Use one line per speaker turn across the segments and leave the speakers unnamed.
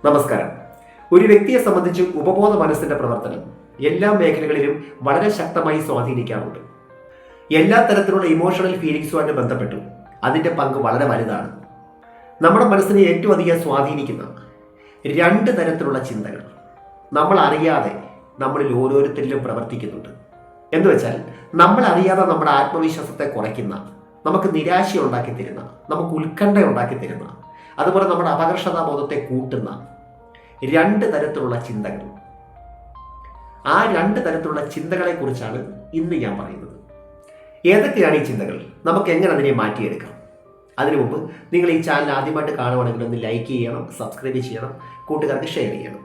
നമസ്കാരം. ഒരു വ്യക്തിയെ സംബന്ധിച്ച് ഉപബോധ മനസ്സിന്റെ പ്രവർത്തനം എല്ലാ മേഖലകളിലും വളരെ ശക്തമായി സ്വാധീനിക്കാറുണ്ട്. എല്ലാ തരത്തിലുള്ള ഇമോഷണൽ ഫീലിങ്സുമായിട്ട് ബന്ധപ്പെട്ടും അതിൻ്റെ പങ്ക് വളരെ വലുതാണ്. നമ്മുടെ മനസ്സിനെ ഏറ്റവും അധികം സ്വാധീനിക്കുന്ന രണ്ട് തരത്തിലുള്ള ചിന്തകൾ നമ്മൾ അറിയാതെ നമ്മളിൽ ഓരോരുത്തരിലും പ്രവർത്തിക്കുന്നുണ്ട്. എന്ന് വെച്ചാൽ നമ്മൾ അറിയാതെ നമ്മുടെ ആത്മവിശ്വാസത്തെ കുറയ്ക്കുന്ന, നമുക്ക് നിരാശ ഉണ്ടാക്കി തരുന്ന, നമുക്ക് ഉത്കണ്ഠ ഉണ്ടാക്കി തരുന്ന, അതുപോലെ നമ്മുടെ അപകർഷതാബോധത്തെ കൂട്ടുന്ന രണ്ട് തരത്തിലുള്ള ചിന്തകൾ. ആ രണ്ട് തരത്തിലുള്ള ചിന്തകളെ കുറിച്ചാണ് ഇന്ന് ഞാൻ പറയുന്നത്. ഏതൊക്കെയാണ് ഈ ചിന്തകൾ? നമുക്ക് എങ്ങനെ അതിനെ മാറ്റിയെടുക്കാം? അതിനു മുമ്പ് നിങ്ങൾ ഈ ചാനൽ ആദ്യമായിട്ട് കാണുവാണെങ്കിൽ ഒന്ന് ലൈക്ക് ചെയ്യണം, സബ്സ്ക്രൈബ് ചെയ്യണം, കൂട്ടുകാർക്ക് ഷെയർ ചെയ്യണം.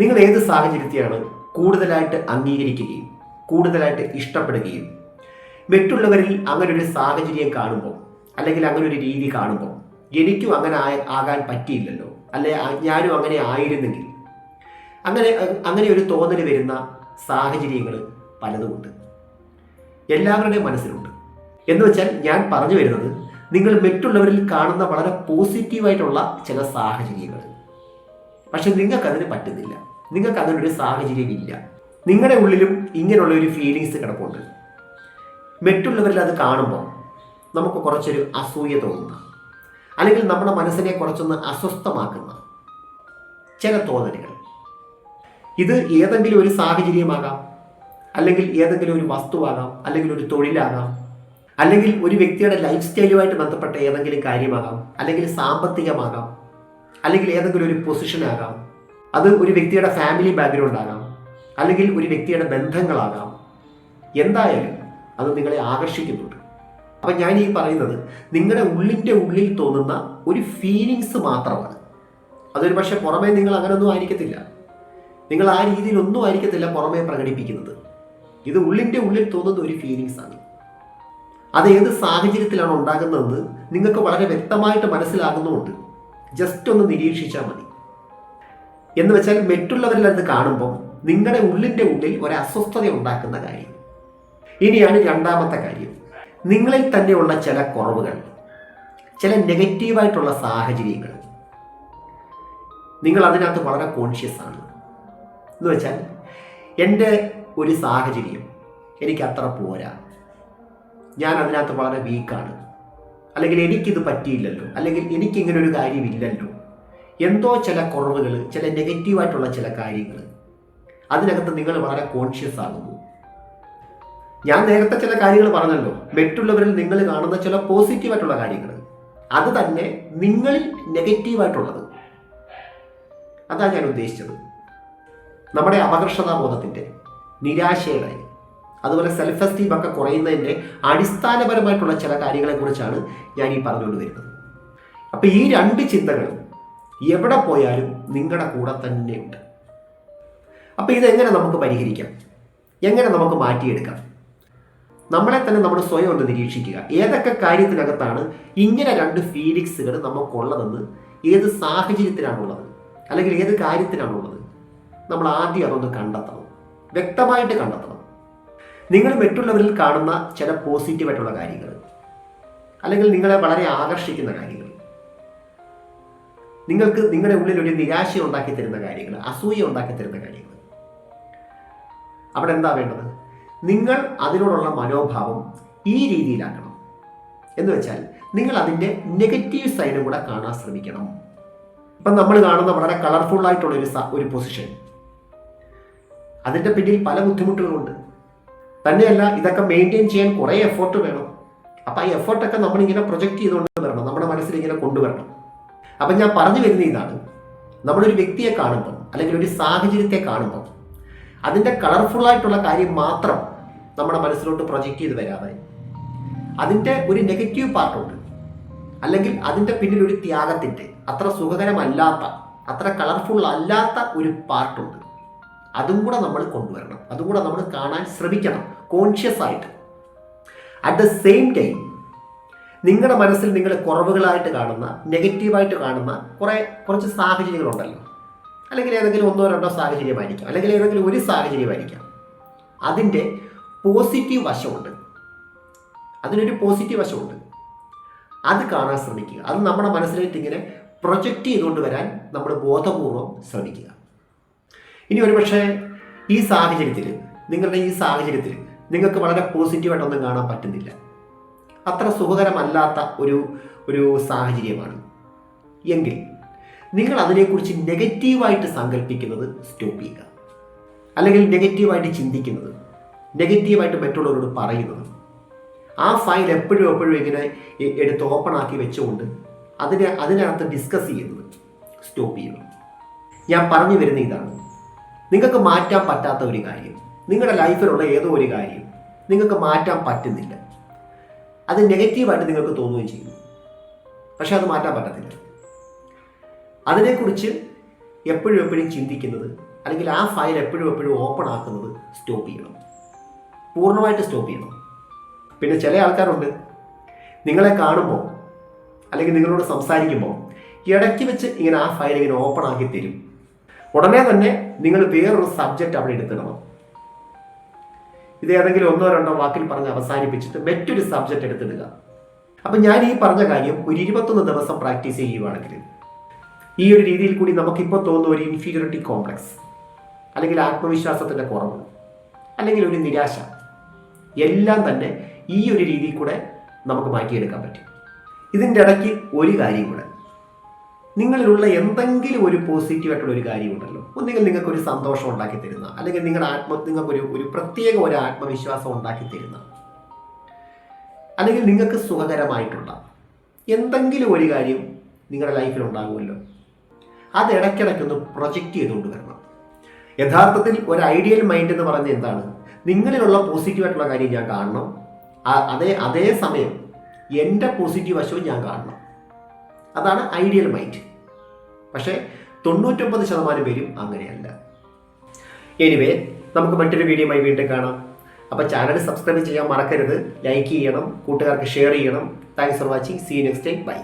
നിങ്ങൾ ഏത് സാഹചര്യത്തെയാണ് കൂടുതലായിട്ട് അംഗീകരിക്കുകയും കൂടുതലായിട്ട് ഇഷ്ടപ്പെടുകയും മറ്റുള്ളവരിൽ അങ്ങനെ ഒരു സാഹചര്യം കാണുമ്പോൾ അല്ലെങ്കിൽ അങ്ങനെ ഒരു രീതി കാണുമ്പോൾ എനിക്കും അങ്ങനെ ആകാൻ പറ്റിയില്ലല്ലോ, അല്ലെ ഞാനും അങ്ങനെ ആയിരുന്നെങ്കിൽ, അങ്ങനെ ഒരു തോന്നൽ വരുന്ന സാഹചര്യങ്ങൾ പലതുമുണ്ട്, എല്ലാവരുടെയും മനസ്സിലുണ്ട്. എന്ന് വെച്ചാൽ ഞാൻ പറഞ്ഞു വരുന്നത്, നിങ്ങൾ മറ്റുള്ളവരിൽ കാണുന്ന വളരെ പോസിറ്റീവായിട്ടുള്ള ചില സാഹചര്യങ്ങൾ, പക്ഷെ നിങ്ങൾക്കതിന് പറ്റുന്നില്ല, നിങ്ങൾക്ക് അങ്ങനെ ഒരു സാഹചര്യം ഇല്ല. നിങ്ങളുടെ ഉള്ളിലും ഇങ്ങനെയുള്ള ഒരു ഫീലിങ്സ് കിടപ്പുണ്ട്. മറ്റുള്ളവരിൽ അത് കാണുമ്പോൾ നമുക്ക് കുറച്ചൊരു അസൂയ തോന്നുന്ന, അല്ലെങ്കിൽ നമ്മുടെ മനസ്സിനെ കുറച്ചൊന്ന് അസ്വസ്ഥമാക്കുന്ന ചില തോന്നലുകൾ. ഇത് ഏതെങ്കിലും ഒരു സാഹചര്യമാകാം, അല്ലെങ്കിൽ ഏതെങ്കിലും ഒരു വസ്തുവാകാം, അല്ലെങ്കിൽ ഒരു തൊഴിലാകാം, അല്ലെങ്കിൽ ഒരു വ്യക്തിയുടെ ലൈഫ് സ്റ്റൈലുമായിട്ട് ബന്ധപ്പെട്ട ഏതെങ്കിലും കാര്യമാകാം, അല്ലെങ്കിൽ സാമ്പത്തികമാകാം, അല്ലെങ്കിൽ ഏതെങ്കിലും ഒരു പൊസിഷനാകാം, അത് ഒരു വ്യക്തിയുടെ ഫാമിലി ബാക്ക്ഗ്രൗണ്ട് ആകാം, അല്ലെങ്കിൽ ഒരു വ്യക്തിയുടെ ബന്ധങ്ങളാകാം. എന്തായാലും അത് നിങ്ങളെ ആകർഷിക്കുന്നുണ്ട്. അപ്പം ഞാൻ ഈ പറയുന്നത് നിങ്ങളുടെ ഉള്ളിൽ തോന്നുന്ന ഒരു ഫീലിങ്സ് മാത്രമാണ്. അതൊരു പക്ഷേ പുറമേ നിങ്ങൾ അങ്ങനെയൊന്നും ആയിരിക്കത്തില്ല, നിങ്ങൾ ആ രീതിയിലൊന്നും ആയിരിക്കത്തില്ല പുറമേ പ്രകടിപ്പിക്കുന്നത്. ഇത് ഉള്ളിൽ തോന്നുന്ന ഒരു ഫീലിങ്സ് ആണ്. അത് ഏത് സാഹചര്യത്തിലാണ് ഉണ്ടാകുന്നതെന്ന് നിങ്ങൾക്ക് വളരെ വ്യക്തമായിട്ട് മനസ്സിലാകുന്നുമുണ്ട്. ജസ്റ്റ് ഒന്ന് നിരീക്ഷിച്ചാൽ മതി. എന്ന് വെച്ചാൽ മറ്റുള്ളവരിൽ അത് കാണുമ്പോൾ നിങ്ങളുടെ ഉള്ളിൽ ഒരു അസ്വസ്ഥത ഉണ്ടാക്കുന്ന കാര്യം. ഇനിയാണ് രണ്ടാമത്തെ കാര്യം. നിങ്ങളിൽ തന്നെയുള്ള ചില കുറവുകൾ, ചില നെഗറ്റീവായിട്ടുള്ള സാഹചര്യങ്ങൾ, നിങ്ങൾ അതിനകത്ത് വളരെ കോൺഷ്യസ് ആണ്. എന്ന് വെച്ചാൽ എൻ്റെ ഒരു സാഹചര്യം എനിക്ക് അത്ര പോരാ, ഞാൻ അതിനകത്ത് വളരെ വീക്കാണ്, അല്ലെങ്കിൽ എനിക്കിത് പറ്റിയില്ലല്ലോ, അല്ലെങ്കിൽ എനിക്കിങ്ങനെ ഒരു കാര്യമില്ലല്ലോ, എന്തോ ചില കുറവുകൾ, ചില നെഗറ്റീവായിട്ടുള്ള ചില കാര്യങ്ങൾ, അതിനകത്ത് നിങ്ങൾ വളരെ കോൺഷ്യസ് ആകുന്നു. ഞാൻ നേരത്തെ ചില കാര്യങ്ങൾ പറഞ്ഞല്ലോ, മറ്റുള്ളവരിൽ നിങ്ങൾ കാണുന്ന ചില പോസിറ്റീവായിട്ടുള്ള കാര്യങ്ങൾ, അത് തന്നെ നിങ്ങളിൽ നെഗറ്റീവായിട്ടുള്ളത്. അതാണ് ഞാൻ ഉദ്ദേശിച്ചത്. നമ്മുടെ അപകർഷതാബോധത്തിൻ്റെ, നിരാശയുടെ, അതുപോലെ സെൽഫ് എസ്റ്റീം ഒക്കെ കുറയുന്നതിൻ്റെ അടിസ്ഥാനപരമായിട്ടുള്ള ചില കാര്യങ്ങളെക്കുറിച്ചാണ് ഞാൻ ഈ പറഞ്ഞുകൊണ്ട് വരുന്നത്. അപ്പം ഈ രണ്ട് ചിന്തകളും എവിടെ പോയാലും നിങ്ങളുടെ കൂടെ തന്നെയുണ്ട്. അപ്പം ഇതെങ്ങനെ നമുക്ക് പരിഹരിക്കാം? എങ്ങനെ നമുക്ക് മാറ്റിയെടുക്കാം? നമ്മളെ തന്നെ നമ്മൾ സ്വയം ഒന്ന് നിരീക്ഷിക്കുക. ഏതൊക്കെ കാര്യത്തിനകത്താണ് ഇങ്ങനെ രണ്ട് ഫീലിങ്സുകൾ നമുക്കുള്ളതെന്ന്, ഏത് സാഹചര്യത്തിലാണുള്ളത്, അല്ലെങ്കിൽ ഏത് കാര്യത്തിലാണുള്ളത്, നമ്മൾ ആദ്യം അതൊന്ന് കണ്ടെത്തണം, വ്യക്തമായിട്ട് കണ്ടെത്തണം. നിങ്ങൾ മറ്റുള്ളവരിൽ കാണുന്ന ചില പോസിറ്റീവായിട്ടുള്ള കാര്യങ്ങൾ, അല്ലെങ്കിൽ നിങ്ങളെ വളരെ ആകർഷിക്കുന്ന കാര്യങ്ങൾ, നിങ്ങൾക്ക് നിങ്ങളുടെ ഉള്ളിൽ ഒരു നിരാശ ഉണ്ടാക്കി തരുന്ന കാര്യങ്ങൾ, അസൂയ ഉണ്ടാക്കി തരുന്ന കാര്യങ്ങൾ, അവിടെ എന്താ വേണ്ടത്? നിങ്ങൾ അതിനോടുള്ള മനോഭാവം ഈ രീതിയിലാക്കണം. എന്ന് വെച്ചാൽ നിങ്ങൾ അതിൻ്റെ നെഗറ്റീവ് സൈഡും കൂടെ കാണാൻ ശ്രമിക്കണം. ഇപ്പം നമ്മൾ കാണുന്ന വളരെ കളർഫുൾ ആയിട്ടുള്ള ഒരു പൊസിഷൻ, അതിൻ്റെ പിന്നിൽ പല ബുദ്ധിമുട്ടുകളുണ്ട്. തന്നെയല്ല, ഇതൊക്കെ മെയിൻറ്റെയിൻ ചെയ്യാൻ കുറേ എഫേർട്ട് വേണം. അപ്പം ആ എഫേർട്ടൊക്കെ നമ്മളിങ്ങനെ പ്രൊജക്റ്റ് ചെയ്തുകൊണ്ട് വരണം, നമ്മുടെ മനസ്സിൽ ഇങ്ങനെ കൊണ്ടുവരണം. അപ്പം ഞാൻ പറഞ്ഞു വരുന്ന ഇതാണ്, നമ്മളൊരു വ്യക്തിയെ കാണുമ്പോൾ, അല്ലെങ്കിൽ ഒരു സാഹചര്യത്തെ കാണുമ്പോൾ, അതിൻ്റെ കളർഫുള്ളായിട്ടുള്ള കാര്യം മാത്രം നമ്മുടെ മനസ്സിലോട്ട് പ്രൊജക്റ്റ് ചെയ്ത് വരാതെ, അതിൻ്റെ ഒരു നെഗറ്റീവ് പാർട്ടുണ്ട്, അല്ലെങ്കിൽ അതിൻ്റെ പിന്നിൽ ഒരു ത്യാഗത്തിൻ്റെ, അത്ര സുഖകരമല്ലാത്ത, അത്ര കളർഫുൾ അല്ലാത്ത ഒരു പാർട്ടുണ്ട്, അതും കൂടെ നമ്മൾ കൊണ്ടുവരണം. അതും കൂടെ നമ്മൾ കാണാൻ ശ്രമിക്കണം, കോൺഷ്യസ് ആയിട്ട്. അറ്റ് ദ സെയിം ടൈം നിങ്ങളുടെ മനസ്സിൽ നിങ്ങൾ കുറവുകളായിട്ട് കാണുന്ന, നെഗറ്റീവായിട്ട് കാണുന്ന കുറച്ച് സാഹചര്യങ്ങളുണ്ടല്ലോ, അല്ലെങ്കിൽ ഏതെങ്കിലും ഒന്നോ രണ്ടോ സാഹചര്യമായിരിക്കാം, അല്ലെങ്കിൽ ഏതെങ്കിലും ഒരു സാഹചര്യമായിരിക്കാം, അതിൻ്റെ പോസിറ്റീവ് വശമുണ്ട്, അതിനൊരു പോസിറ്റീവ് വശമുണ്ട്. അത് കാണാൻ ശ്രമിക്കുക. അത് നമ്മുടെ മനസ്സിലേക്ക് ഇങ്ങനെ പ്രൊജക്റ്റ് ചെയ്തുകൊണ്ട് വരാൻ നമ്മൾ ബോധപൂർവം ശ്രമിക്കുക. ഇനി ഒരുപക്ഷെ ഈ സാഹചര്യത്തിൽ നിങ്ങൾക്ക് വളരെ പോസിറ്റീവായിട്ടൊന്നും കാണാൻ പറ്റുന്നില്ല, അത്ര സുഖകരമല്ലാത്ത ഒരു സാഹചര്യമാണ് എങ്കിൽ നിങ്ങൾ അതിനെക്കുറിച്ച് നെഗറ്റീവായിട്ട് സങ്കല്പിക്കുന്നത് സ്റ്റോപ്പ് ചെയ്യുക. അല്ലെങ്കിൽ നെഗറ്റീവായിട്ട് ചിന്തിക്കുന്നത്, നെഗറ്റീവായിട്ട് മറ്റുള്ളവരോട് പറയുന്നത്, ആ ഫയൽ എപ്പോഴും ഇങ്ങനെ എടുത്ത് ഓപ്പൺ ആക്കി വെച്ചുകൊണ്ട് അതിനകത്ത് ഡിസ്കസ് ചെയ്യുന്നത് സ്റ്റോപ്പ് ചെയ്യണം. ഞാൻ പറഞ്ഞു വരുന്ന ഇതാണ്, നിങ്ങൾക്ക് മാറ്റാൻ പറ്റാത്ത ഒരു കാര്യം, നിങ്ങളുടെ ലൈഫിലുള്ള ഏതോ ഒരു കാര്യം നിങ്ങൾക്ക് മാറ്റാൻ പറ്റുന്നില്ല, അത് നെഗറ്റീവായിട്ട് നിങ്ങൾക്ക് തോന്നുകയും ചെയ്യുന്നു, പക്ഷെ അത് മാറ്റാൻ പറ്റത്തില്ല. അതിനെക്കുറിച്ച് എപ്പോഴും ചിന്തിക്കുന്നത് അല്ലെങ്കിൽ ആ ഫയൽ എപ്പോഴും ഓപ്പൺ ആക്കുന്നത് സ്റ്റോപ്പ് ചെയ്യണം, പൂർണ്ണമായിട്ട് സ്റ്റോപ്പ് ചെയ്യണം. പിന്നെ ചില ആൾക്കാരുണ്ട്, നിങ്ങളെ കാണുമ്പോൾ അല്ലെങ്കിൽ നിങ്ങളോട് സംസാരിക്കുമ്പോൾ ഇടയ്ക്ക് വെച്ച് ഇങ്ങനെ ആ ഫയൽ ഇങ്ങനെ ഓപ്പൺ ആക്കി തരും. ഉടനെ തന്നെ നിങ്ങൾ വേറൊരു സബ്ജക്റ്റ് അവിടെ എടുത്തിടണം. ഇത് ഏതെങ്കിലും 1-2 വാക്കിൽ പറഞ്ഞ് അവസാനിപ്പിച്ചിട്ട് മറ്റൊരു സബ്ജക്റ്റ് എടുത്തിടുക. അപ്പം ഞാൻ ഈ പറഞ്ഞ കാര്യം ഒരു 21 ദിവസം പ്രാക്ടീസ് ചെയ്യുകയാണെങ്കിൽ ഈ ഒരു രീതിയിൽ കൂടി നമുക്കിപ്പോൾ തോന്നുന്ന ഒരു ഇൻഫീരിയോറിറ്റി കോംപ്ലക്സ് അല്ലെങ്കിൽ ആത്മവിശ്വാസത്തിൻ്റെ കുറവ് അല്ലെങ്കിൽ ഒരു നിരാശ എല്ലാം തന്നെ ഈ ഒരു രീതിയിൽ കൂടെ നമുക്ക് മാറ്റിയെടുക്കാൻ പറ്റും. ഇതിൻ്റെ ഇടയ്ക്ക് ഒരു കാര്യം കൂടെ, നിങ്ങളിലുള്ള എന്തെങ്കിലും ഒരു പോസിറ്റീവായിട്ടുള്ള ഒരു കാര്യമുണ്ടല്ലോ, ഒന്നുകിൽ നിങ്ങൾക്കൊരു സന്തോഷം ഉണ്ടാക്കി തരുന്ന അല്ലെങ്കിൽ നിങ്ങൾക്കൊരു പ്രത്യേക ഒരു ആത്മവിശ്വാസം ഉണ്ടാക്കി തരുന്ന അല്ലെങ്കിൽ നിങ്ങൾക്ക് സുഖകരമായിട്ടുള്ള എന്തെങ്കിലും ഒരു കാര്യം നിങ്ങളുടെ ലൈഫിൽ ഉണ്ടാകുമല്ലോ, അത് ഇടയ്ക്കിടയ്ക്കൊന്ന് പ്രൊജക്റ്റ് ചെയ്തുകൊണ്ട് വരണം. യഥാർത്ഥത്തിൽ ഒരു ഐഡിയൽ മൈൻഡ് എന്ന് പറഞ്ഞാൽ എന്താണ്? നിങ്ങളിലുള്ള പോസിറ്റീവായിട്ടുള്ള കാര്യം ഞാൻ കാണണം, അതേ സമയം എൻ്റെ പോസിറ്റീവ് വശവും ഞാൻ കാണണം. അതാണ് ഐഡിയൽ മൈൻഡ്. പക്ഷേ 99% പേരും അങ്ങനെയല്ല. എനിവേ, നമുക്ക് മറ്റൊരു വീഡിയോയുമായി വീണ്ടും കാണാം. അപ്പോൾ ചാനൽ സബ്സ്ക്രൈബ് ചെയ്യാൻ മറക്കരുത്, ലൈക്ക് ചെയ്യണം, കൂട്ടുകാർക്ക് ഷെയർ ചെയ്യണം. Thanks for watching. See you next time. By.